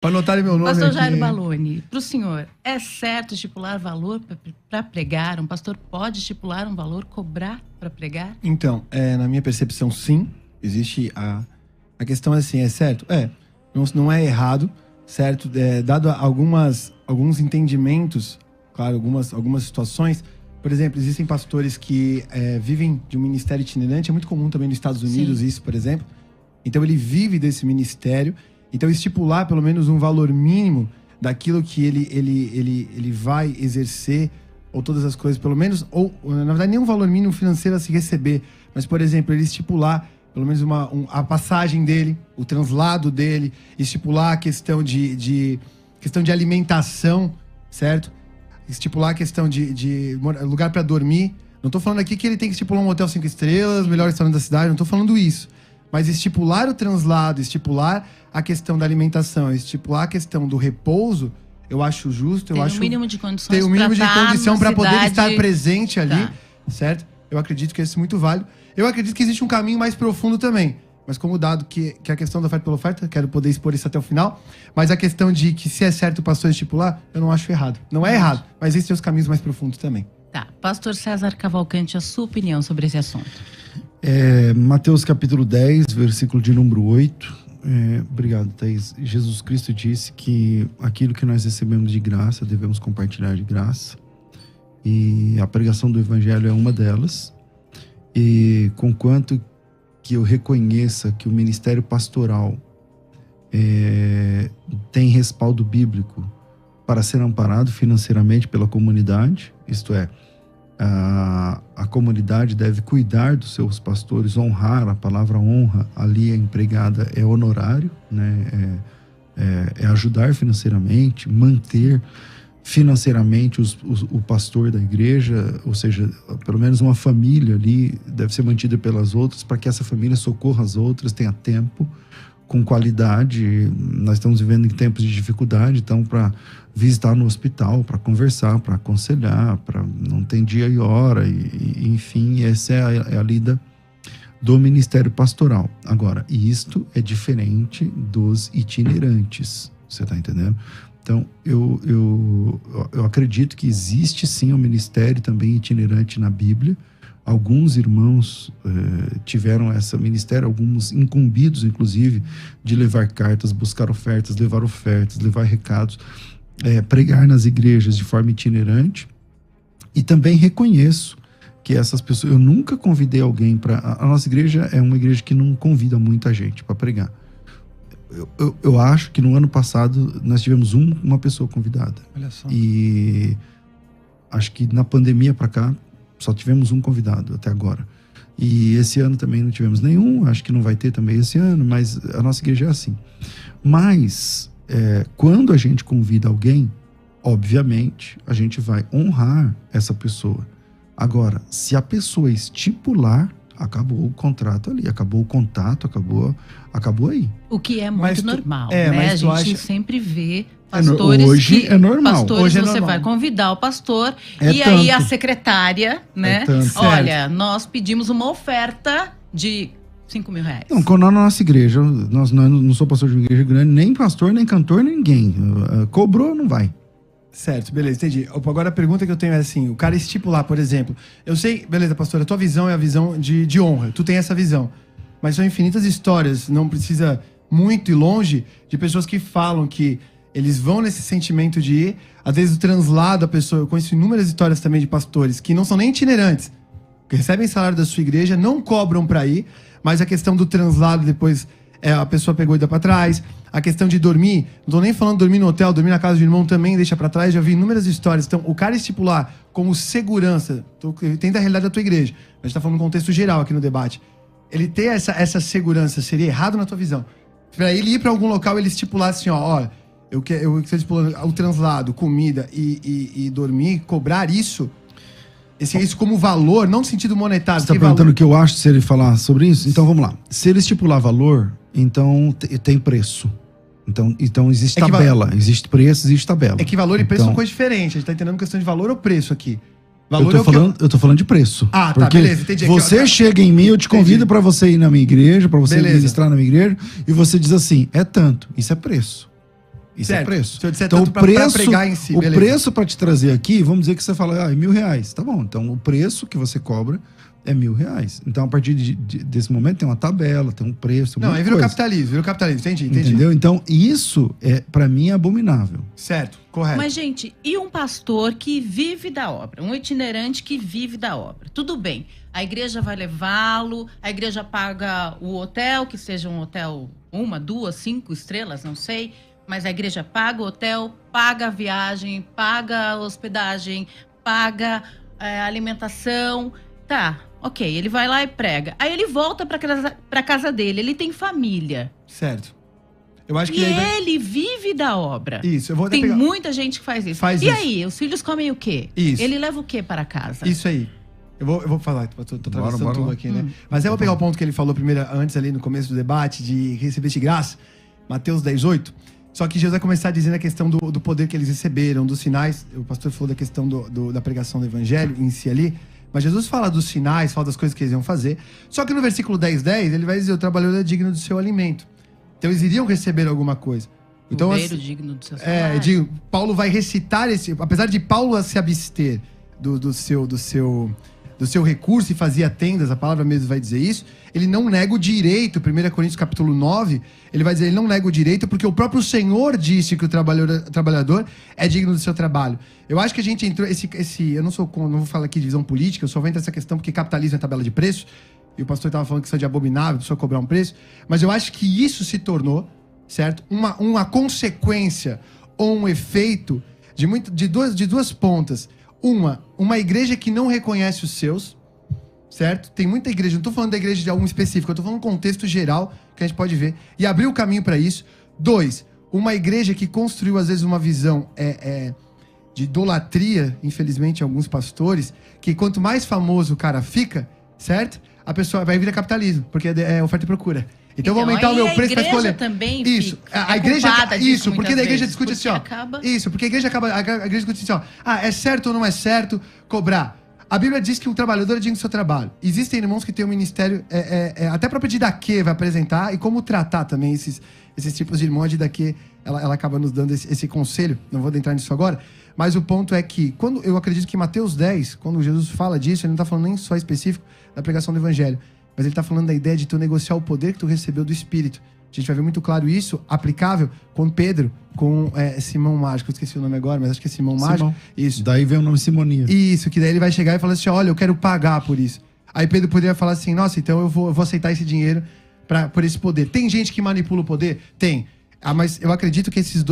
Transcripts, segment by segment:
Para anotarem meu nome Pastor aqui. Jairo Baloni, para o senhor, é certo estipular valor para pregar? Um pastor pode estipular um valor, cobrar para pregar? Então, na minha percepção, sim. Existe a questão assim, é certo? Não é errado, certo? Dado alguns entendimentos, claro, algumas situações. Por exemplo, existem pastores que vivem de um ministério itinerante. É muito comum também nos Estados Unidos, sim, isso, por exemplo. Então, ele vive desse ministério. Então, estipular pelo menos um valor mínimo daquilo que ele vai exercer, ou todas as coisas, pelo menos, ou, na verdade, nem um valor mínimo financeiro a se receber, mas, por exemplo, ele estipular pelo menos a passagem dele, o translado dele, estipular a questão de alimentação, certo? Estipular a questão de lugar para dormir. Não estou falando aqui que ele tem que estipular um hotel 5 estrelas, melhor restaurante da cidade, não estou falando isso. Mas estipular o translado, estipular a questão da alimentação, estipular a questão do repouso, eu acho justo. Tem um mínimo de condições. Tem um mínimo de condição para poder estar presente ali, tá, certo? Eu acredito que isso é muito válido. Eu acredito que existe um caminho mais profundo também. Mas como dado que a questão da oferta pela oferta, quero poder expor isso até o final. Mas a questão de que se é certo o pastor estipular, eu não acho errado. Não é errado, mas existem os caminhos mais profundos também. Tá. Pastor César Cavalcante, a sua opinião sobre esse assunto? Mateus capítulo 10, versículo de número 8. Obrigado, Thaís. Jesus Cristo disse que aquilo que nós recebemos de graça, devemos compartilhar de graça. E a pregação do evangelho é uma delas. E conquanto que eu reconheça que o ministério pastoral tem respaldo bíblico para ser amparado financeiramente pela comunidade, isto é, a comunidade deve cuidar dos seus pastores, honrar, a palavra honra ali empregada é honorário, né? É ajudar financeiramente, manter financeiramente o pastor da igreja, ou seja, pelo menos uma família ali deve ser mantida pelas outras, para que essa família socorra as outras, tenha tempo, com qualidade. Nós estamos vivendo em tempos de dificuldade, então para visitar no hospital, para conversar, para aconselhar, para não tem dia e hora, enfim, essa é a lida do ministério pastoral. Agora, isto é diferente dos itinerantes, você está entendendo? Então, eu acredito que existe sim um ministério também itinerante na Bíblia. Alguns irmãos tiveram esse ministério, alguns incumbidos, inclusive, de levar cartas, buscar ofertas, levar recados, pregar nas igrejas de forma itinerante. E também reconheço que essas pessoas... Eu nunca convidei alguém para... A nossa igreja é uma igreja que não convida muita gente para pregar. Eu acho que no ano passado nós tivemos uma pessoa convidada. Olha só. E acho que na pandemia para cá só tivemos um convidado até agora. E esse ano também não tivemos nenhum, acho que não vai ter também esse ano, mas a nossa igreja é assim. Mas quando a gente convida alguém, obviamente a gente vai honrar essa pessoa. Agora, se a pessoa estipular, acabou o contrato ali, acabou o contato, acabou aí. O que é muito normal, né? A gente sempre vê pastores hoje é normal. Pastores, hoje é você normal. vai convidar o pastor e aí a secretária, né? Olha, certo. nós pedimos uma oferta de R$5.000. Não, quando na nossa igreja, não sou pastor de uma igreja grande, nem pastor, nem cantor, ninguém. Cobrou, não vai. Certo, beleza, entendi. Agora a pergunta que eu tenho é assim, o cara estipular, por exemplo, eu sei, beleza, pastor, a tua visão é a visão de honra, tu tem essa visão, mas são infinitas histórias, não precisa muito ir longe, de pessoas que falam que eles vão nesse sentimento de ir, às vezes o translado, a pessoa, eu conheço inúmeras histórias também de pastores que não são nem itinerantes, que recebem salário da sua igreja, não cobram pra ir, mas a questão do translado depois, a pessoa pegou e dá pra trás. A questão de dormir, não tô nem falando de dormir no hotel, dormir na casa do irmão também deixa pra trás, já vi inúmeras histórias. Então, o cara estipular como segurança, tem da realidade da tua igreja, a gente tá falando no contexto geral aqui no debate, ele ter essa segurança seria errado na tua visão? Pra ele ir pra algum local, ele estipular assim, ó, eu estipulando o translado, comida e dormir, cobrar isso como valor, não no sentido monetário. Você tá perguntando o que eu acho se ele falar sobre isso? Então vamos lá. Se ele estipular valor, então tem preço. Então existe tabela, existe preço, existe tabela. É que valor e preço são coisas diferentes. A gente tá entendendo questão de valor ou preço aqui. Valor eu tô falando de preço. Ah, tá, beleza, entendi. Você chega em mim, eu te convido para você ir na minha igreja, para você ministrar na minha igreja, e você diz assim, é tanto. Isso é preço. Isso Certo. é preço. Se eu disser Então, tanto pra pregar em si, o beleza. preço para te trazer aqui, vamos dizer que você fala, R$1.000. Tá bom, então o preço que você cobra é R$1.000. Então, a partir desse momento, tem uma tabela, tem um preço, Não, aí virou capitalismo, entendi. Entendeu? Então, isso, para mim, é abominável. Certo, correto. Mas, gente, e um pastor que vive da obra? Um itinerante que vive da obra? Tudo bem, a igreja vai levá-lo, a igreja paga o hotel, que seja um hotel 1, 2, 5 estrelas, não sei, mas a igreja paga o hotel, paga a viagem, paga a hospedagem, paga a alimentação. Tá, ok, ele vai lá e prega. Aí ele volta pra casa dele, ele tem família. Certo. Eu acho que E aí ele vive da obra. Isso, eu vou até Tem pegar... muita gente que faz isso. Faz e isso. aí, os filhos comem o quê? Isso. Ele leva o quê para casa? Isso aí. Eu vou falar, tô atravessando Bora tudo lá. aqui, né? Mas eu vou pegar o ponto que ele falou primeiro, antes ali no começo do debate, de receber de graça, Mateus 10:8. Só que Jesus vai começar dizendo a questão do poder que eles receberam, dos sinais. O pastor falou da questão da pregação do evangelho em si ali. Mas Jesus fala dos sinais, fala das coisas que eles iam fazer. Só que no versículo 10:10, ele vai dizer, o trabalhador é digno do seu alimento. Então eles iriam receber alguma coisa. Então, Então, digno do seu salário. eu digo, Paulo vai recitar esse... Apesar de Paulo se abster do seu recurso e fazia tendas, a palavra mesmo vai dizer isso, ele não nega o direito, 1 Coríntios capítulo 9, ele vai dizer, ele não nega o direito porque o próprio Senhor disse que o trabalhador é digno do seu trabalho. Eu acho que a gente entrou, eu não vou falar aqui de visão política, eu só vou entrar nessa questão porque capitalismo é tabela de preço, e o pastor estava falando que isso é de abominável, a pessoa cobrar um preço, mas eu acho que isso se tornou, certo? Uma consequência ou um efeito de duas pontas. Uma igreja que não reconhece os seus, certo? Tem muita igreja, não estou falando da igreja de algum específico, eu estou falando um contexto geral que a gente pode ver e abrir o caminho para isso. 2, uma igreja que construiu às vezes uma visão de idolatria, infelizmente, alguns pastores, que quanto mais famoso o cara fica, certo? A pessoa vai virar capitalismo, porque é oferta e procura. Então eu vou aumentar o meu preço para escolher. Também isso, a igreja isso, porque a igreja discute assim, ó. Isso, porque a igreja discute assim, ó. É certo ou não é certo cobrar? A Bíblia diz que o trabalhador é digno do seu trabalho. Existem irmãos que têm um ministério, até a própria Didaquê vai apresentar e como tratar também esses tipos de irmãos. A Didaquê, ela acaba nos dando esse conselho, não vou entrar nisso agora, mas o ponto é que, quando eu acredito que Mateus 10, quando Jesus fala disso, ele não está falando nem só específico da pregação do evangelho, mas ele está falando da ideia de tu negociar o poder que tu recebeu do Espírito. A gente vai ver muito claro isso, aplicável com Pedro, com Simão Mágico. Eu esqueci o nome agora, mas acho que é Simão Mágico. Isso. Daí vem o nome Simonia. Isso, que daí ele vai chegar e falar assim, olha, eu quero pagar por isso. Aí Pedro poderia falar assim, nossa, então eu vou aceitar esse dinheiro por esse poder. Tem gente que manipula o poder? Tem. Mas eu acredito que os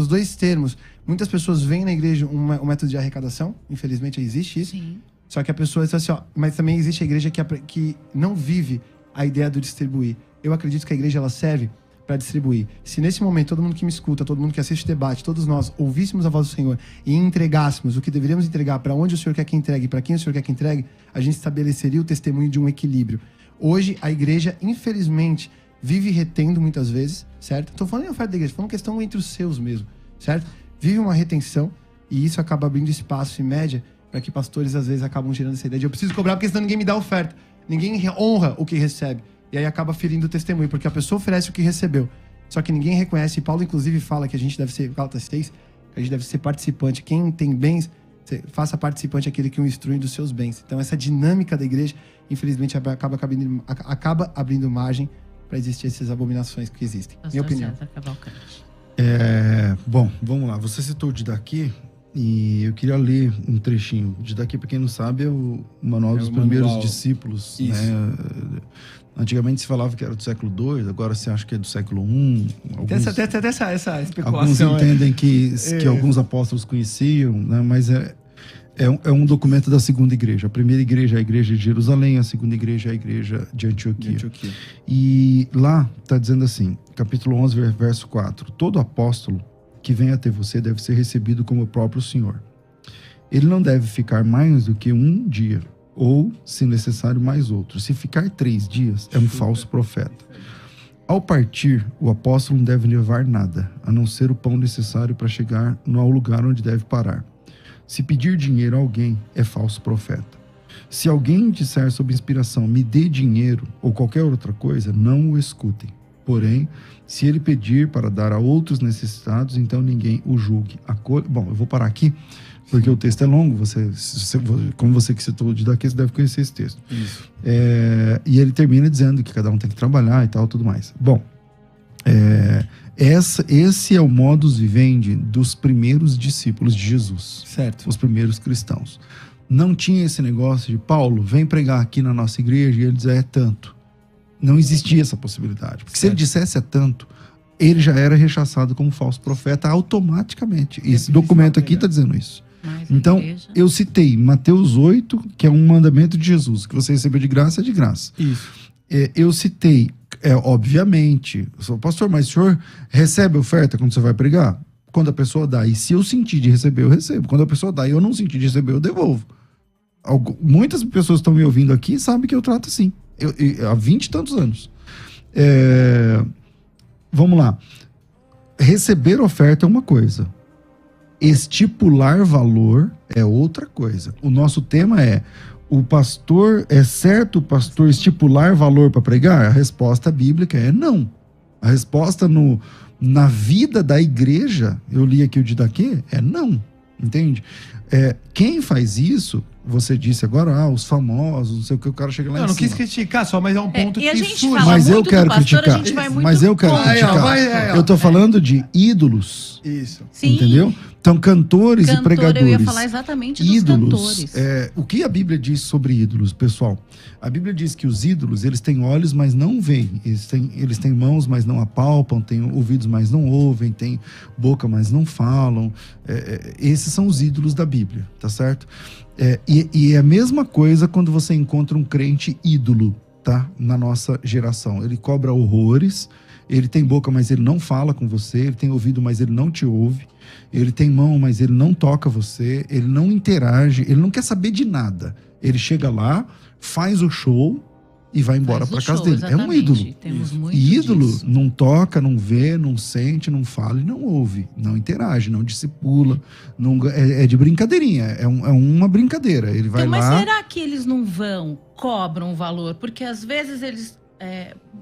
dois termos, muitas pessoas veem na igreja um método de arrecadação, infelizmente existe isso. Sim. Só que a pessoa diz assim, ó, mas também existe a igreja que não vive a ideia do distribuir. Eu acredito que a igreja ela serve para distribuir. Se nesse momento todo mundo que me escuta, todo mundo que assiste o debate, todos nós ouvíssemos a voz do Senhor e entregássemos o que deveríamos entregar, para onde o Senhor quer que entregue, para quem o Senhor quer que entregue, a gente estabeleceria o testemunho de um equilíbrio. Hoje a igreja, infelizmente, vive retendo muitas vezes, certo? Estou falando em oferta da igreja, estou falando questão entre os seus mesmo, certo? Vive uma retenção e isso acaba abrindo espaço em média para que pastores às vezes acabam gerando essa ideia de eu preciso cobrar porque senão ninguém me dá oferta. Ninguém honra o que recebe. E aí acaba ferindo o testemunho, porque a pessoa oferece o que recebeu. Só que ninguém reconhece. E Paulo, inclusive, fala que a gente deve ser, Gálatas 6, que a gente deve ser participante. Quem tem bens, faça participante aquele que o instrui dos seus bens. Então, essa dinâmica da igreja, infelizmente, acaba abrindo margem para existir essas abominações que existem. Minha opinião. Bom, vamos lá. Você citou o Didaquê. E eu queria ler um trechinho. De daqui, para quem não sabe, é o manual dos primeiros discípulos. Né? Antigamente se falava que era do século II, agora se acha que é do século I. Tem essa especulação. Alguns entendem que alguns apóstolos conheciam, né? Mas é um documento da segunda igreja. A primeira igreja é a igreja de Jerusalém, a segunda igreja é a igreja de Antioquia. E lá está dizendo assim, capítulo 11, verso 4. Todo apóstolo que vem até você deve ser recebido como o próprio Senhor. Ele não deve ficar mais do que um dia, ou, se necessário, mais outro. Se ficar 3 dias, é um falso profeta. Ao partir, o apóstolo não deve levar nada, a não ser o pão necessário para chegar ao lugar onde deve parar. Se pedir dinheiro a alguém, é falso profeta. Se alguém disser sob inspiração, me dê dinheiro ou qualquer outra coisa, não o escutem, Porém, se ele pedir para dar a outros necessitados, então ninguém o julgue. Bom, eu vou parar aqui, porque o texto é longo. Como você que citou o Didaquê, você deve conhecer esse texto. Isso. E ele termina dizendo que cada um tem que trabalhar e tal, tudo mais. Bom, esse é o modus vivendi dos primeiros discípulos de Jesus. Certo. Os primeiros cristãos. Não tinha esse negócio de Paulo, vem pregar aqui na nossa igreja, e ele dizer, é tanto. Não existia essa possibilidade. Porque se ele dissesse é tanto, ele já era rechaçado como falso profeta automaticamente. E esse documento aqui está dizendo isso. Então, eu citei Mateus 8, que é um mandamento de Jesus, que você recebeu de graça é de graça. Isso. Eu citei, obviamente, eu sou pastor, mas o senhor recebe oferta quando você vai pregar? Quando a pessoa dá, e se eu sentir de receber, eu recebo. Quando a pessoa dá e eu não sentir de receber, eu devolvo. Muitas pessoas que estão me ouvindo aqui sabem que eu trato assim. Há 20 e tantos anos. Vamos lá. Receber oferta é uma coisa. Estipular valor é outra coisa. O nosso tema é: o pastor, é certo o pastor estipular valor para pregar? A resposta bíblica é não. A resposta na vida da igreja, eu li aqui o Didaquê, é não. Entende? Quem faz isso, você disse agora, os famosos, não sei o que, o cara chega lá em cima. Eu não quis criticar só, mas é um ponto que surge. Mas eu quero criticar. Mas eu quero criticar. Eu tô falando de ídolos. Isso. Sim. Entendeu? Então, cantores e pregadores. Eu ia falar exatamente dos ídolos. cantores. O que a Bíblia diz sobre ídolos, pessoal? A Bíblia diz que os ídolos, eles têm olhos, mas não veem. Eles têm mãos, mas não apalpam. Têm ouvidos, mas não ouvem. Têm boca, mas não falam. Esses são os ídolos da Bíblia, tá certo? E é a mesma coisa quando você encontra um crente ídolo, tá? Na nossa geração. Ele cobra horrores. Ele tem boca, mas ele não fala com você. Ele tem ouvido, mas ele não te ouve. Ele tem mão, mas ele não toca você. Ele não interage. Ele não quer saber de nada. Ele chega lá, faz o show e vai embora para casa dele. Exatamente. É um ídolo. Temos muito E ídolo disso. não toca, não vê, não sente, não fala e não ouve. Não interage, não discipula. É de brincadeirinha. É uma brincadeira. Ele vai Mas lá... será que eles não cobram valor? Porque às vezes eles...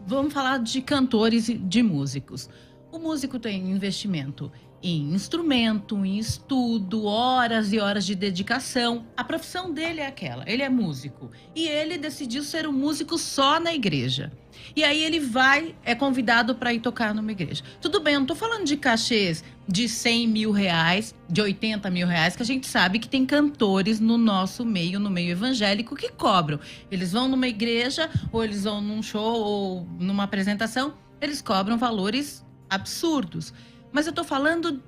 vamos falar de cantores e de músicos. O músico tem investimento em instrumento, em estudo, horas e horas de dedicação. A profissão dele é aquela, ele é músico. E ele decidiu ser um músico só na igreja. E aí ele é convidado para ir tocar numa igreja. Tudo bem, eu não estou falando de cachês de 100 mil reais, de 80 mil reais, que a gente sabe que tem cantores no nosso meio, no meio evangélico, que cobram. Eles vão numa igreja, ou eles vão num show, ou numa apresentação, eles cobram valores absurdos. Mas eu tô falando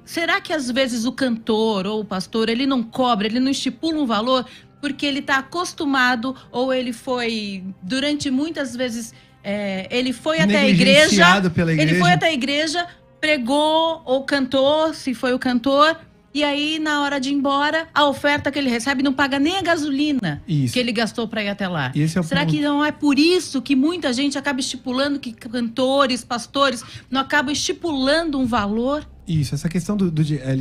será que às vezes o cantor ou o pastor, ele não cobra, ele não estipula um valor porque ele tá acostumado, ou ele foi, durante muitas vezes, ele foi até a igreja, ele foi até a igreja, pregou ou cantou, se foi o cantor, e aí na hora de ir embora, a oferta que ele recebe não paga nem a gasolina que ele gastou para ir até lá. Será que não é por isso que muita gente acaba estipulando, que cantores, pastores não acabam estipulando um valor? Isso, essa questão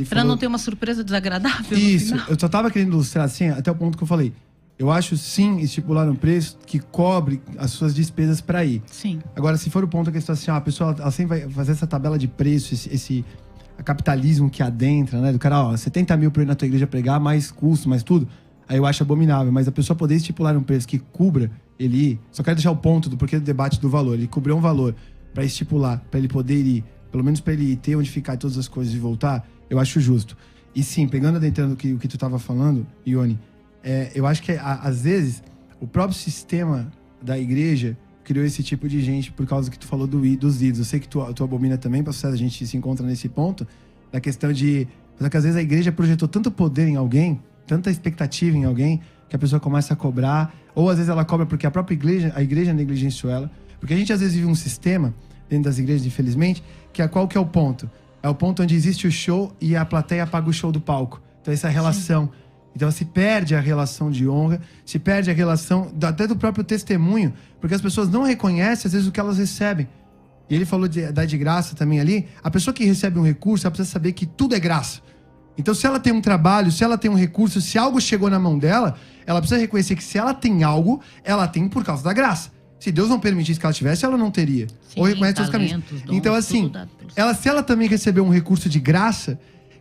Para não ter uma surpresa desagradável Isso, no final. eu só tava querendo ilustrar assim, até o ponto que eu falei. Eu acho sim estipular um preço que cobre as suas despesas para ir. Sim. Agora, se for o ponto que a questão assim, a pessoa ela sempre vai fazer essa tabela de preço, esse capitalismo que adentra, né? Do cara, 70 mil pra ir na tua igreja pregar, mais custo, mais tudo. Aí eu acho abominável. Mas a pessoa poder estipular um preço que cubra ele ir. Só quero deixar o ponto do porquê do debate do valor. Ele cobriu um valor pra estipular, pra ele poder ir, pelo menos pra ele ter onde ficar todas as coisas e voltar, eu acho justo. E sim, pegando adentrando o que tu tava falando, Ione, eu acho que às vezes o próprio sistema da igreja criou esse tipo de gente por causa que tu falou dos ídolos. Eu sei que tu abomina também, pastor César, a gente se encontra nesse ponto, da questão de... Só que às vezes a igreja projetou tanto poder em alguém, tanta expectativa em alguém, que a pessoa começa a cobrar, ou às vezes ela cobra porque a própria igreja negligenciou ela, porque a gente às vezes vive um sistema, dentro das igrejas, infelizmente, qual que é o ponto? É o ponto onde existe o show e a plateia paga o show do palco. Então essa relação... Sim. Então se perde a relação de honra, se perde a relação até do próprio testemunho, porque as pessoas não reconhecem às vezes o que elas recebem. E ele falou de dar de graça também ali. A pessoa que recebe um recurso, ela precisa saber que tudo é graça. Então se ela tem um trabalho, se ela tem um recurso, se algo chegou na mão dela, ela precisa reconhecer que se ela tem algo, ela tem por causa da graça. Se Deus não permitisse que ela tivesse, ela não teria. Sim, Ou reconhece os caminhos. talentos, dons, Então, assim, tudo dado pelo Senhor. se ela também recebeu um recurso de graça,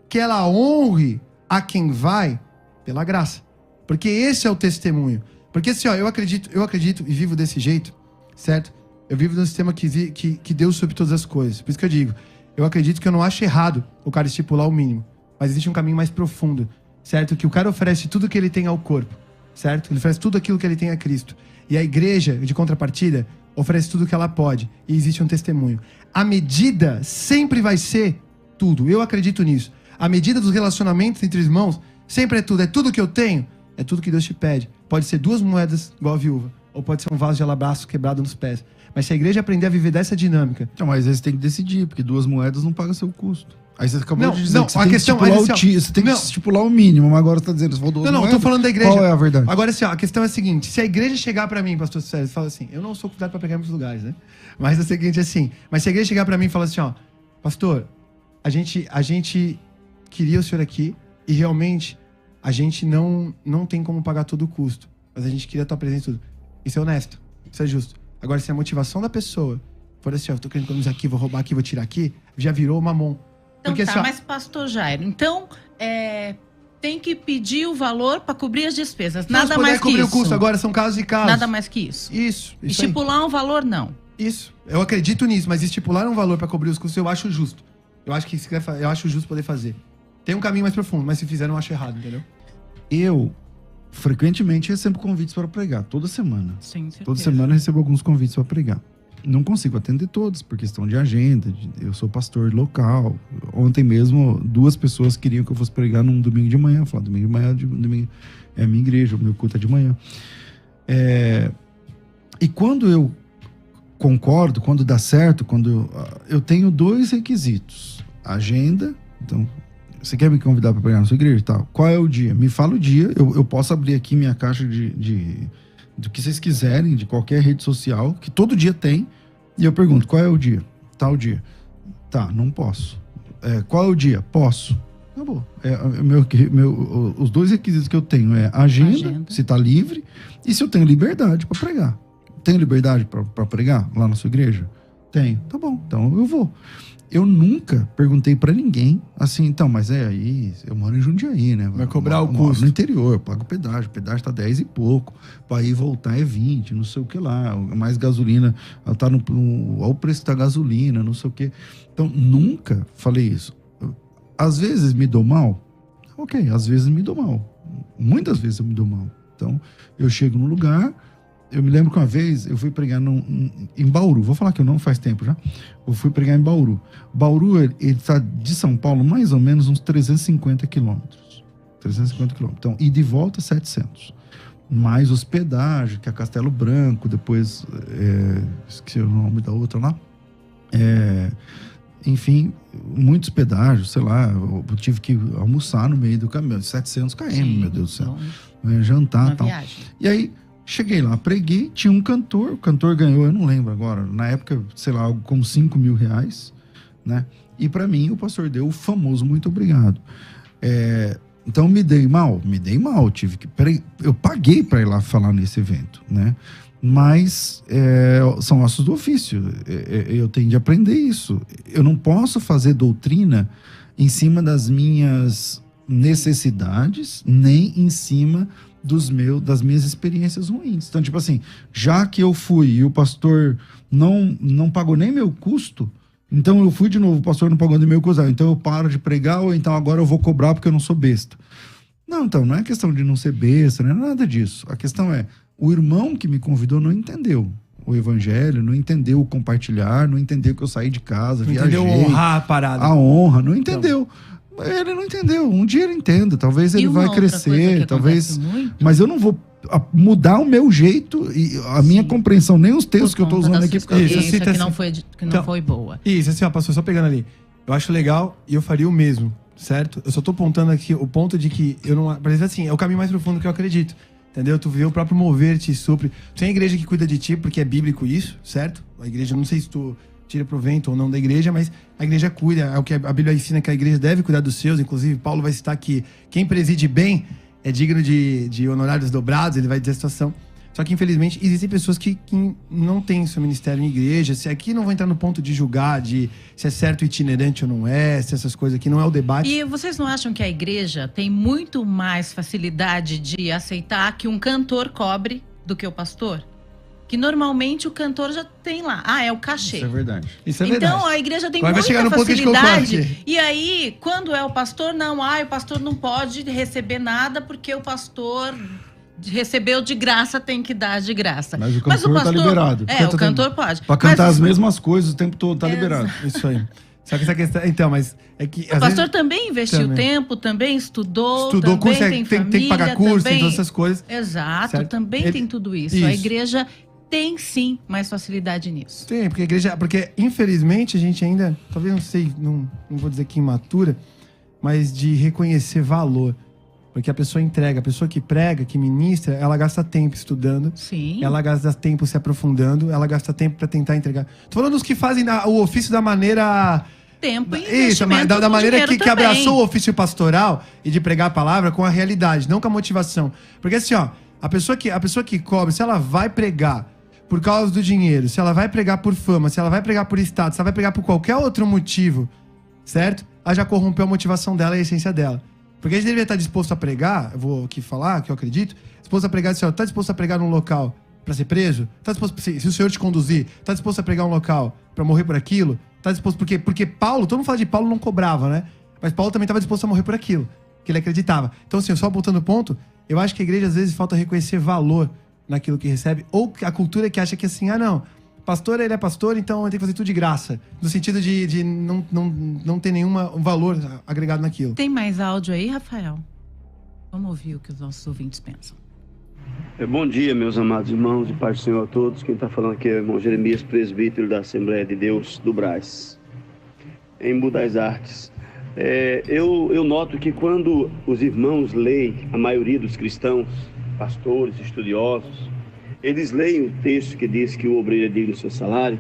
que ela honre a quem vai pela graça. Porque esse é o testemunho. Porque assim, ó, eu acredito e vivo desse jeito, certo? Eu vivo num sistema que Deus sobre todas as coisas. Por isso que eu digo, eu acredito que eu não acho errado o cara estipular o mínimo. Mas existe um caminho mais profundo, certo? Que o cara oferece tudo que ele tem ao corpo, certo? Ele oferece tudo aquilo que ele tem a Cristo. E a igreja, de contrapartida, oferece tudo que ela pode. E existe um testemunho. A medida sempre vai ser tudo. Eu acredito nisso. A medida dos relacionamentos entre irmãos sempre é tudo. É tudo que eu tenho. É tudo que Deus te pede. Pode ser 2 moedas igual a viúva. Ou pode ser um vaso de alabastro quebrado nos pés. Mas se a igreja aprender a viver dessa dinâmica... Então, mas aí você tem que decidir, porque 2 moedas não pagam seu custo. Aí você acabou Não, de dizer não, que você a tem questão- que estipular mas, assim, ó, você tem não. que estipular o mínimo, mas agora você tá dizendo, se for 2 Não, eu moedas, tô falando da igreja. qual é a verdade? Agora, assim, ó, a questão é a seguinte. Se a igreja chegar pra mim, pastor César, e fala assim, eu não sou convidado pra pregar em muitos lugares, né? Mas é o seguinte, assim, mas se a igreja chegar pra mim e falar assim, ó, pastor, a gente queria o senhor aqui e realmente a gente não tem como pagar todo o custo, mas a gente queria a tua presença e tudo. Isso é honesto, isso é justo. Agora, se a motivação da pessoa for assim, ó, eu tô querendo economizar aqui, vou roubar aqui, vou tirar aqui, já virou mamon. Então Porque, tá, assim, ó, mas pastor Jairo, então tem que pedir o valor para cobrir as despesas, se nós nada puder mais que cobrir isso. o custo, agora são casos e casos. Nada mais que isso. Isso aí. Estipular um valor, não. Isso. Eu acredito nisso, mas estipular um valor pra cobrir os custos eu acho justo. Eu acho que eu acho justo poder fazer. Tem um caminho mais profundo, mas se fizer, eu não acho errado, entendeu? Eu, frequentemente, recebo convites para pregar, toda semana. Sim, certeza. Toda semana eu recebo alguns convites para pregar. Não consigo atender todos, por questão de agenda. Eu sou pastor local. Ontem mesmo, 2 pessoas queriam que eu fosse pregar num domingo de manhã. Eu falei, domingo de manhã domingo é a minha igreja, o meu culto é de manhã. E quando eu concordo, quando dá certo, quando eu tenho 2 requisitos. Agenda, então, você quer me convidar para pregar na sua igreja e tal? Qual é o dia? Me fala o dia, eu posso abrir aqui minha caixa do que vocês quiserem, de qualquer rede social, que todo dia tem, e eu pergunto, qual é o dia? Tal dia. Tá, não posso. Qual é o dia? Posso. Acabou. Os 2 requisitos que eu tenho é agenda, se tá livre, e se eu tenho liberdade para pregar. Tenho liberdade para pregar lá na sua igreja? Tenho. Tá bom, então eu vou. Eu nunca perguntei pra ninguém assim, então, mas aí, eu moro em Jundiaí, né? Vai cobrar o Eu moro custo. no interior, eu pago pedágio. O pedágio tá 10 e pouco. Pra ir e voltar é 20, não sei o que lá. Mais gasolina, tá olha o preço da gasolina, não sei o que. Então, nunca falei isso. Às vezes me dou mal? Ok, às vezes me dou mal. Muitas vezes eu me dou mal. Então, eu chego num lugar... Eu me lembro que uma vez eu fui pregar em Bauru. Vou falar que eu não faz tempo já. Eu fui pregar em Bauru. Bauru, ele está de São Paulo mais ou menos uns 350 quilômetros. 350 quilômetros. Então, ida e volta, 700. Mais hospedagem, que é Castelo Branco. Depois, esqueci o nome da outra lá. Enfim, muito hospedagem, sei lá. Eu tive que almoçar no meio do caminho. 700 km, Sim, meu Deus do céu. longe. Jantar e tal. Viagem. E aí, cheguei lá, preguei, tinha um cantor, o cantor ganhou, eu não lembro agora, na época, sei lá, algo como 5 mil reais, né? E pra mim, o pastor deu o famoso muito obrigado. Então, me dei mal, tive que... Eu paguei pra ir lá falar nesse evento, né? Mas são ossos do ofício, eu tenho de aprender isso. Eu não posso fazer doutrina em cima das minhas necessidades, nem em cima das minhas experiências ruins. Então, tipo assim, já que eu fui e o pastor não pagou nem meu custo, então eu fui de novo, o pastor não pagou nem meu custo, então eu paro de pregar, ou então agora eu vou cobrar porque eu não sou besta. Não, então, não é questão de não ser besta, não é nada disso. A questão é, o irmão que me convidou não entendeu o evangelho, não entendeu o compartilhar, não entendeu que eu saí de casa, Não viajei. entendeu honrar a parada. A honra, não entendeu. Ele não entendeu. Um dia ele entenda. Talvez ele vai crescer. Talvez. Mas eu não vou mudar o meu jeito e a minha compreensão, nem os textos que eu estou usando aqui. Isso, que não Então, foi boa. Isso, assim, ó, pastor, só pegando ali. Eu acho legal e eu faria o mesmo, certo? Eu só tô apontando aqui o ponto de que eu não... Por exemplo, assim, é o caminho mais profundo que eu acredito. Entendeu? Tu vê o próprio mover te supre. Tem a igreja que cuida de ti, porque é bíblico isso, certo? A igreja, não sei se tu tira provento ou não da igreja, mas a igreja cuida, é o que a Bíblia ensina, que a igreja deve cuidar dos seus. Inclusive, Paulo vai citar que quem preside bem é digno de honorários dobrados, ele vai dizer a situação. Só que, infelizmente, existem pessoas que não têm seu ministério em igreja. Se aqui não vou entrar no ponto de julgar, de se é certo itinerante ou não é, se essas coisas aqui não é o debate. E vocês não acham que a igreja tem muito mais facilidade de aceitar que um cantor cobre do que o pastor? Que normalmente o cantor já tem lá. É o cachê. Isso é verdade. Isso é verdade. Então a igreja tem Agora vai chegar muita no ponto que a gente colocou facilidade. aqui. E aí, quando é o pastor, o pastor não pode receber nada porque o pastor recebeu de graça, tem que dar de graça. Mas o cantor tá liberado. O cantor pode. Pra cantar Mas as mesmas coisas o tempo todo, tá liberado. Isso aí. Só que essa questão... Então, mas é que... O pastor também investiu tempo, também estudou também curso, tem família, tem que pagar curso, também... tem todas essas coisas. Exato, certo? também tem tudo isso. A igreja tem sim mais facilidade nisso. Tem, porque a igreja... Porque, infelizmente, a gente ainda... Talvez não sei, não vou dizer que imatura, mas de reconhecer valor. Porque a pessoa entrega, a pessoa que prega, que ministra, ela gasta tempo estudando. Sim. Ela gasta tempo se aprofundando, ela gasta tempo pra tentar entregar. Tô falando dos que fazem o ofício da maneira... Tempo e isso, investimento da maneira que também. abraçou o ofício pastoral e de pregar a palavra com a realidade, não com a motivação. Porque assim, ó, a pessoa que cobra, se ela vai pregar por causa do dinheiro, se ela vai pregar por fama, se ela vai pregar por status, se ela vai pregar por qualquer outro motivo, certo? Ela já corrompeu a motivação dela e a essência dela. Porque a gente deveria estar disposto a pregar, eu vou aqui falar, que eu acredito, disposto a pregar, assim, ó, tá disposto a pregar num local pra ser preso? Tá disposto, se o Senhor te conduzir, tá disposto a pregar um local pra morrer por aquilo? Tá disposto, porque Paulo, todo mundo fala de Paulo não cobrava, né? Mas Paulo também estava disposto a morrer por aquilo, que ele acreditava. Então, assim, só apontando o ponto, eu acho que a igreja às vezes falta reconhecer valor naquilo que recebe, ou a cultura que acha que assim, não, pastor, ele é pastor, então ele tem que fazer tudo de graça. No sentido de não ter nenhum valor agregado naquilo. Tem mais áudio aí, Rafael? Vamos ouvir o que os nossos ouvintes pensam. Bom dia, meus amados irmãos e paz do Senhor a todos. Quem está falando aqui é o irmão Jeremias, presbítero da Assembleia de Deus do Brás, em Budas Artes. Eu noto que quando os irmãos leem, a maioria dos cristãos, pastores, estudiosos, eles leem o texto que diz que o obreiro é digno do seu salário,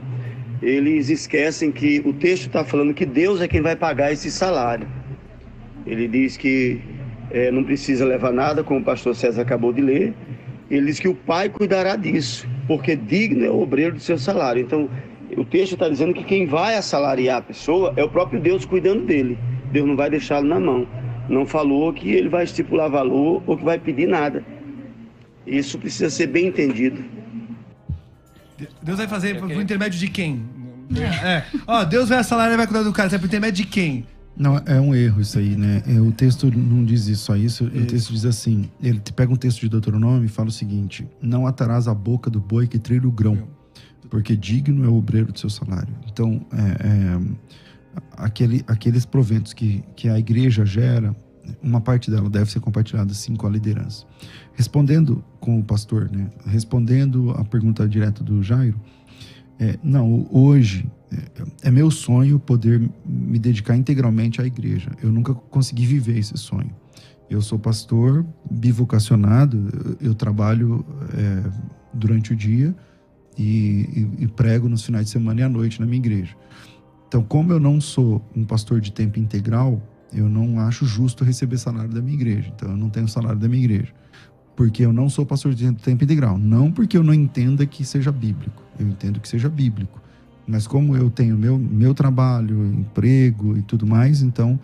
eles esquecem que o texto está falando que Deus é quem vai pagar esse salário. Ele diz que não precisa levar nada, como o pastor César acabou de ler. Ele diz que o Pai cuidará disso, porque digno é o obreiro do seu salário. Então, o texto está dizendo que quem vai assalariar a pessoa é o próprio Deus cuidando dele. Deus não vai deixá-lo na mão. Não falou que ele vai estipular valor ou que vai pedir nada. Isso precisa ser bem entendido. Deus vai fazer por intermédio de quem? Deus vai assalariar e vai cuidar do cara. Você por intermédio de quem? Não, é um erro isso aí, né? O texto não diz só isso. O texto diz assim, ele pega um texto de Deuteronômio e fala o seguinte: não atarás a boca do boi que trilha o grão, porque digno é o obreiro do seu salário. Então, aqueles proventos que a igreja gera, uma parte dela deve ser compartilhada sim com a liderança. Respondendo com o pastor, né? Respondendo a pergunta direta do Jairo, hoje é meu sonho poder me dedicar integralmente à igreja. Eu nunca consegui viver esse sonho. Eu sou pastor bivocacionado, eu trabalho durante o dia e prego nos finais de semana e à noite na minha igreja. Então, como eu não sou um pastor de tempo integral, eu não acho justo receber salário da minha igreja. Então, eu não tenho salário da minha igreja. Porque eu não sou pastor de tempo integral. Não porque eu não entenda que seja bíblico. Eu entendo que seja bíblico. Mas como eu tenho meu trabalho, emprego e tudo mais, então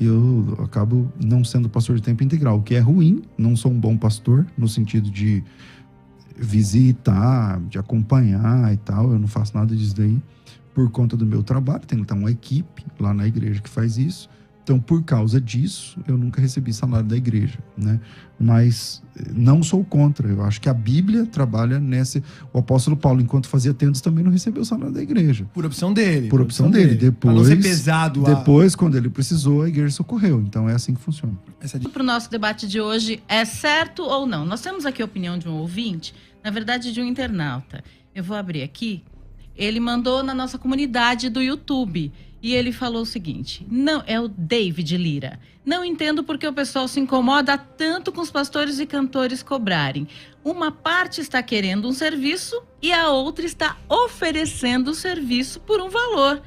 eu acabo não sendo pastor de tempo integral. O que é ruim, não sou um bom pastor, no sentido de visitar, de acompanhar e tal. Eu não faço nada disso daí por conta do meu trabalho. Tem uma equipe lá na igreja que faz isso. Então, por causa disso, eu nunca recebi salário da igreja, né? Mas não sou contra. Eu acho que a Bíblia trabalha nesse... O apóstolo Paulo, enquanto fazia tendas, também não recebeu salário da igreja. Por opção dele. Por opção dele. Depois, pra não ser pesado. Depois, quando ele precisou, a igreja socorreu. Então, é assim que funciona. Para o nosso debate de hoje, é certo ou não? Nós temos aqui a opinião de um ouvinte, na verdade, de um internauta. Eu vou abrir aqui. Ele mandou na nossa comunidade do YouTube. E ele falou o seguinte: não, é o David Lira. Não entendo porque o pessoal se incomoda tanto com os pastores e cantores cobrarem. Uma parte está querendo um serviço e a outra está oferecendo o serviço por um valor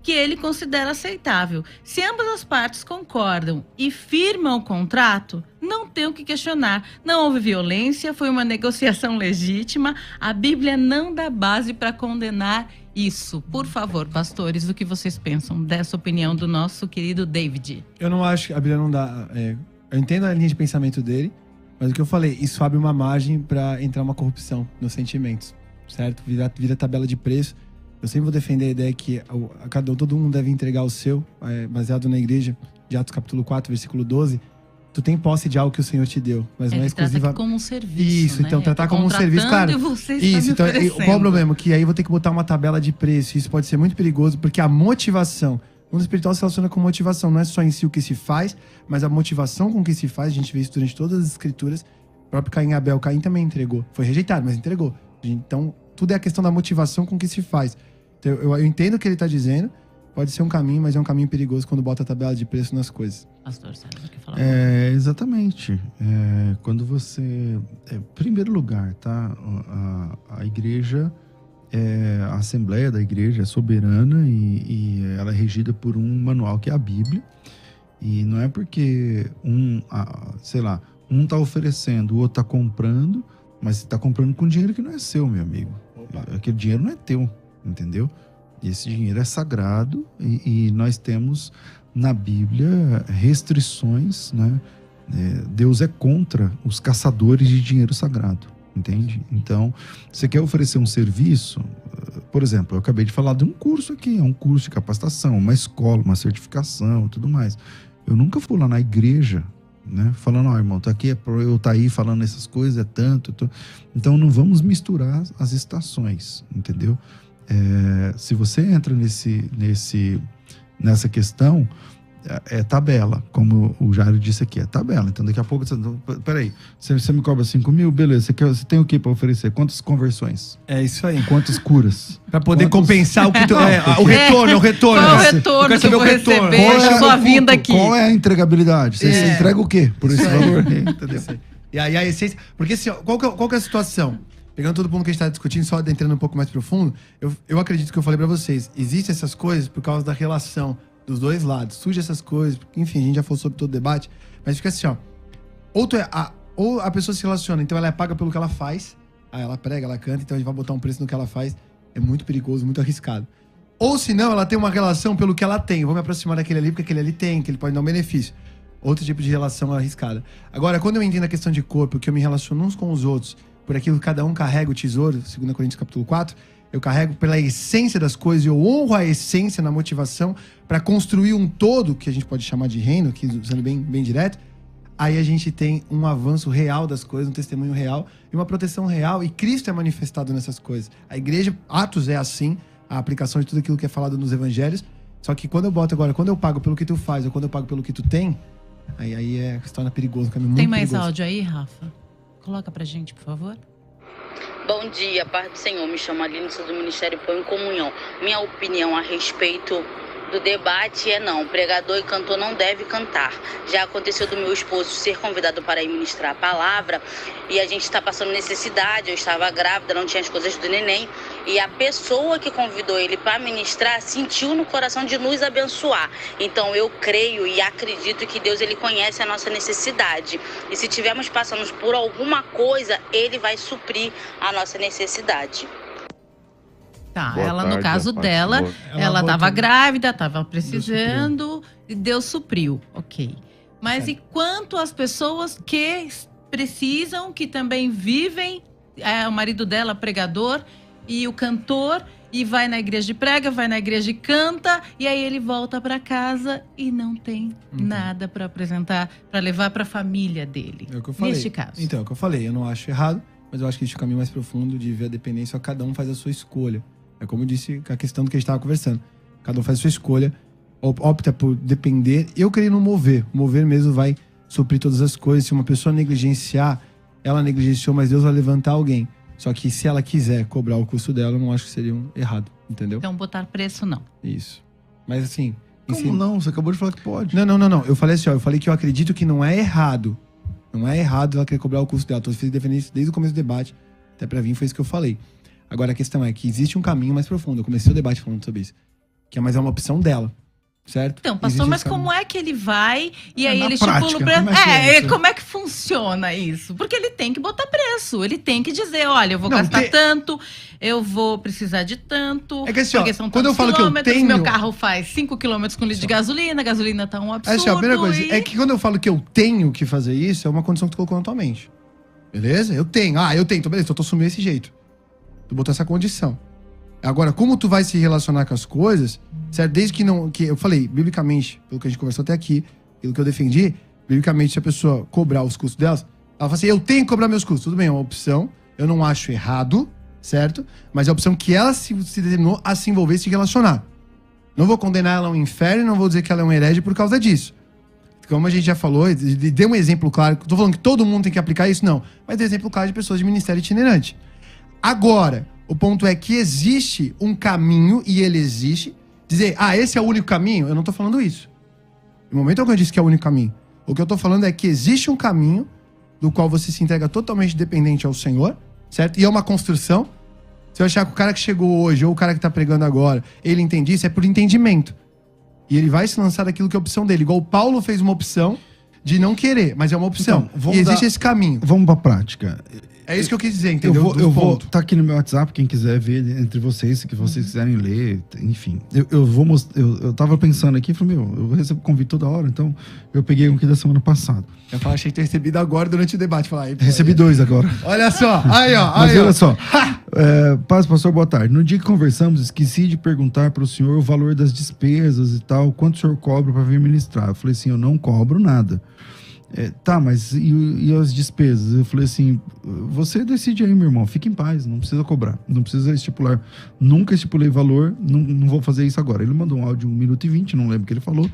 que ele considera aceitável. Se ambas as partes concordam e firmam o contrato, não tem o que questionar. Não houve violência, foi uma negociação legítima. A Bíblia não dá base para condenar isso. Por favor, pastores, o que vocês pensam dessa opinião do nosso querido David? Eu não acho que a Bíblia não dá... eu entendo a linha de pensamento dele, mas o que eu falei, isso abre uma margem para entrar uma corrupção nos sentimentos, certo? Vira tabela de preço. Eu sempre vou defender a ideia que todo mundo deve entregar o seu, baseado na igreja, de Atos capítulo 4, versículo 12. Tu tem posse de algo que o Senhor te deu, mas não é exclusiva. Trata como um serviço, isso, então tratar como um serviço, claro. Isso, então qual o problema? Que aí eu vou ter que botar uma tabela de preço. Isso pode ser muito perigoso, porque a motivação, o mundo espiritual se relaciona com motivação, não é só em si o que se faz, mas a motivação com que se faz. A gente vê isso durante todas as escrituras. O próprio Caim e Abel, Caim também entregou, foi rejeitado, mas entregou. Então tudo é a questão da motivação com que se faz. Então, eu entendo o que ele está dizendo. Pode ser um caminho, mas é um caminho perigoso quando bota a tabela de preço nas coisas. Pastor, sabe o que falar? Exatamente. Quando você... Em primeiro lugar, tá? A igreja, a Assembleia da Igreja é soberana e ela é regida por um manual que é a Bíblia. E não é porque um tá oferecendo, o outro tá comprando, mas você tá comprando com dinheiro que não é seu, meu amigo. Aquele dinheiro não é teu, entendeu? Esse dinheiro é sagrado e nós temos na Bíblia restrições, né? Deus é contra os caçadores de dinheiro sagrado, entende? Então, você quer oferecer um serviço, por exemplo, eu acabei de falar de um curso aqui, é um curso de capacitação, uma escola, uma certificação, tudo mais. Eu nunca fui lá na igreja, né? Falando, irmão, tá aqui, eu tá aí falando essas coisas, é tanto. Então, não vamos misturar as estações, entendeu? Se você entra nessa questão, é tabela, como o Jairo disse aqui, é tabela. Então daqui a pouco, peraí, você me cobra 5 mil, beleza, você tem o que para oferecer? Quantas conversões? É isso aí. Quantas curas? Para poder compensar o que o retorno. Qual é o retorno que eu vou receber da sua vinda aqui? Qual é a entregabilidade? Você entrega o quê por esse valor? Entendeu? E aí a essência... Porque assim, qual que é a situação? Pegando todo mundo que a gente está discutindo, só entrando um pouco mais profundo, eu acredito que eu falei para vocês, existem essas coisas por causa da relação dos dois lados. Surge essas coisas, enfim, a gente já falou sobre todo o debate, mas fica assim, ó. Ou a pessoa se relaciona, então ela é paga pelo que ela faz, aí ela prega, ela canta, então a gente vai botar um preço no que ela faz, é muito perigoso, muito arriscado. Ou se não, ela tem uma relação pelo que ela tem, eu vou me aproximar daquele ali, porque aquele ali tem, que ele pode dar um benefício. Outro tipo de relação arriscada. Agora, quando eu entendo a questão de corpo, que eu me relaciono uns com os outros, por aquilo que cada um carrega o tesouro, 2 Coríntios capítulo 4, eu carrego pela essência das coisas, eu honro a essência na motivação para construir um todo, que a gente pode chamar de reino, aqui usando bem direto, aí a gente tem um avanço real das coisas, um testemunho real e uma proteção real, e Cristo é manifestado nessas coisas. A igreja, Atos é assim, a aplicação de tudo aquilo que é falado nos evangelhos, só que quando eu pago pelo que tu faz ou quando eu pago pelo que tu tem, aí se torna perigoso, um caminho muito perigoso. Tem mais áudio aí, Rafa? Coloca pra gente, por favor. Bom dia, paz do Senhor. Me chamo Aline, sou do Ministério Pão em Comunhão. Minha opinião a respeito do debate é não. Pregador e cantor não deve cantar. Já aconteceu do meu esposo ser convidado para ir ministrar a palavra e a gente está passando necessidade. Eu estava grávida, não tinha as coisas do neném e a pessoa que convidou ele para ministrar sentiu no coração de nos abençoar. Então eu creio e acredito que Deus ele conhece a nossa necessidade e se tivermos passando por alguma coisa, ele vai suprir a nossa necessidade. Tá, Boa ela tarde, no caso Paz dela, Senhor. ela estava grávida, estava precisando e Deus supriu, ok. Mas e quanto às pessoas que precisam, que também vivem, o marido dela pregador e o cantor, e vai na igreja e prega, vai na igreja e canta, e aí ele volta para casa e não tem nada para apresentar, para levar para a família dele. É o que eu falei. Neste caso. Então, é o que eu falei, eu não acho errado, mas eu acho que existe um caminho mais profundo de ver a dependência, cada um faz a sua escolha. É como eu disse, a questão do que a gente estava conversando. Cada um faz a sua escolha, opta por depender. Eu creio no mover. O mover mesmo vai suprir todas as coisas. Se uma pessoa negligenciar, ela negligenciou, mas Deus vai levantar alguém. Só que se ela quiser cobrar o custo dela, eu não acho que seria errado, entendeu? Então botar preço não. Isso. Mas assim... Como não? Você acabou de falar que pode. Não. Eu falei assim, eu falei que eu acredito que não é errado. Não é errado ela querer cobrar o custo dela. Tô defendendo isso desde o começo do debate. Até pra mim foi isso que eu falei. Agora a questão é que existe um caminho mais profundo. Eu comecei o debate falando sobre isso. mas é uma opção dela, certo? Então, pastor, Existe mas esse como é que ele vai e aí na ele estipula prática, o preço? como é que é isso? Como é que funciona isso? Porque ele tem que botar preço, ele tem que dizer, olha, eu vou Não, gastar tanto, eu vou precisar de tanto, É que assim, ó, porque são quando eu tantos falo que eu quilômetros, tenho- meu carro faz 5 quilômetros com litro de gasolina, a gasolina tá um absurdo. Assim, ó, a primeira coisa, e- é que quando eu falo que eu tenho que fazer isso, é uma condição que tu colocou na tua mente. Beleza? Eu tenho. Ah, eu tenho. Então, beleza, então eu tô assumindo desse jeito. Tu botou essa condição. Agora, como tu vai se relacionar com as coisas, certo? Desde que não... que eu falei, biblicamente, pelo que a gente conversou até aqui, pelo que eu defendi, biblicamente, se a pessoa cobrar os custos delas, ela fala assim, eu tenho que cobrar meus custos. Tudo bem, é uma opção. Eu não acho errado, certo? Mas é a opção que ela se determinou a se envolver e se relacionar. Não vou condenar ela ao inferno e não vou dizer que ela é um herege por causa disso. Como a gente já falou, deu um exemplo claro. Tô falando que todo mundo tem que aplicar isso, não. Mas deu exemplo claro de pessoas de ministério itinerante. Agora, o ponto é que existe um caminho, e ele existe. Dizer, esse é o único caminho, eu não tô falando isso. No momento em que eu disse que é o único caminho, o que eu tô falando é que existe um caminho do qual você se entrega totalmente dependente ao Senhor, certo? E é uma construção. Se eu achar que o cara que chegou hoje, ou o cara que tá pregando agora, ele entende isso, é por entendimento. E ele vai se lançar daquilo que é a opção dele. Igual o Paulo fez uma opção de não querer, mas é uma opção. Então, e existe esse caminho. Vamos pra prática. É isso que eu quis dizer, entendeu? Eu vou tá aqui no meu WhatsApp, quem quiser ver entre vocês, se que vocês quiserem ler, enfim. Eu vou mostrar. Eu tava pensando aqui, falei, eu recebo convite toda hora, então eu peguei um aqui da semana passada. Eu falei, achei que ter recebido agora durante o debate. Falei, Recebi 2 agora. Olha só, aí ó. Mas Aí, olha ó. só, paz, pastor, boa tarde. No dia que conversamos, esqueci de perguntar para o senhor o valor das despesas e tal, quanto o senhor cobra para vir ministrar. Eu falei assim, eu não cobro nada. Tá, mas e as despesas? Eu falei assim, você decide aí, meu irmão, fique em paz, não precisa cobrar, não precisa estipular. Nunca estipulei valor, não vou fazer isso agora. Ele mandou um áudio de 1 minuto e 20, não lembro o que ele falou.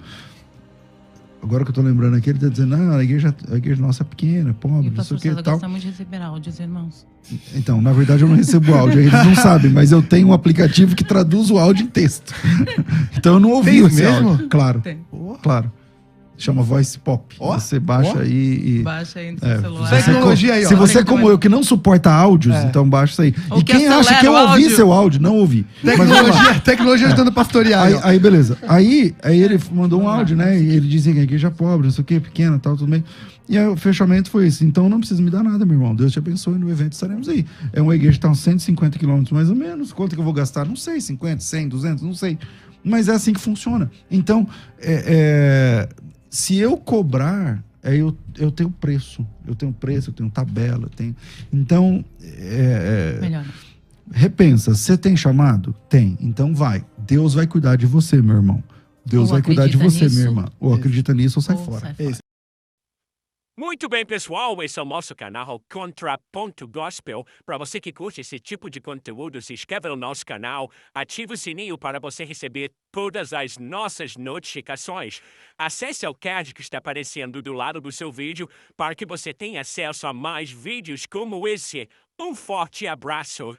Agora que eu tô lembrando aqui, ele tá dizendo, a igreja nossa é pequena, pobre, E o não sei pastor o que e César tal. gosta muito de receber áudios, irmãos. Então, na verdade, eu não recebo áudio, aí eles não sabem, mas eu tenho um aplicativo que traduz o áudio em texto. Então eu não ouvi Tem esse mesmo? áudio. Claro, Tem. claro. Chama Voice Pop. Ó, Você baixa ó. aí e... Baixa aí no seu celular. Tecnologia aí, ó. Se você é como eu, que não suporta áudios, então baixa isso aí. Ou E que quem acha acelera que eu o ouvi áudio. seu áudio, não ouvi. Mas vamos lá. Tecnologia ajudando a pastorear. Aí, ó. aí, beleza. Aí ele mandou um Vamos lá. áudio, né? E ele dizia que a igreja é pobre, não sei o que, pequena, tal, tudo bem. E aí o fechamento foi isso. Então não precisa me dar nada, meu irmão. Deus te abençoe, no evento estaremos aí. É uma igreja que está uns 150 quilômetros mais ou menos. Quanto que eu vou gastar? Não sei, 50, 100, 200, não sei. Mas é assim que funciona. Então, se eu cobrar, eu tenho preço. Eu tenho preço, eu tenho tabela, eu tenho... Então, Melhor. repensa, você tem chamado? Tem, então vai. Deus vai cuidar de você, meu irmão. Deus Ou vai cuidar de acredita você, nisso, minha irmã. Ou acredita nisso ou sai Ou fora. sai fora. Muito bem, pessoal, esse é o nosso canal Contraponto Gospel. Para você que curte esse tipo de conteúdo, se inscreve no nosso canal, ative o sininho para você receber todas as nossas notificações. Acesse o card que está aparecendo do lado do seu vídeo para que você tenha acesso a mais vídeos como esse. Um forte abraço!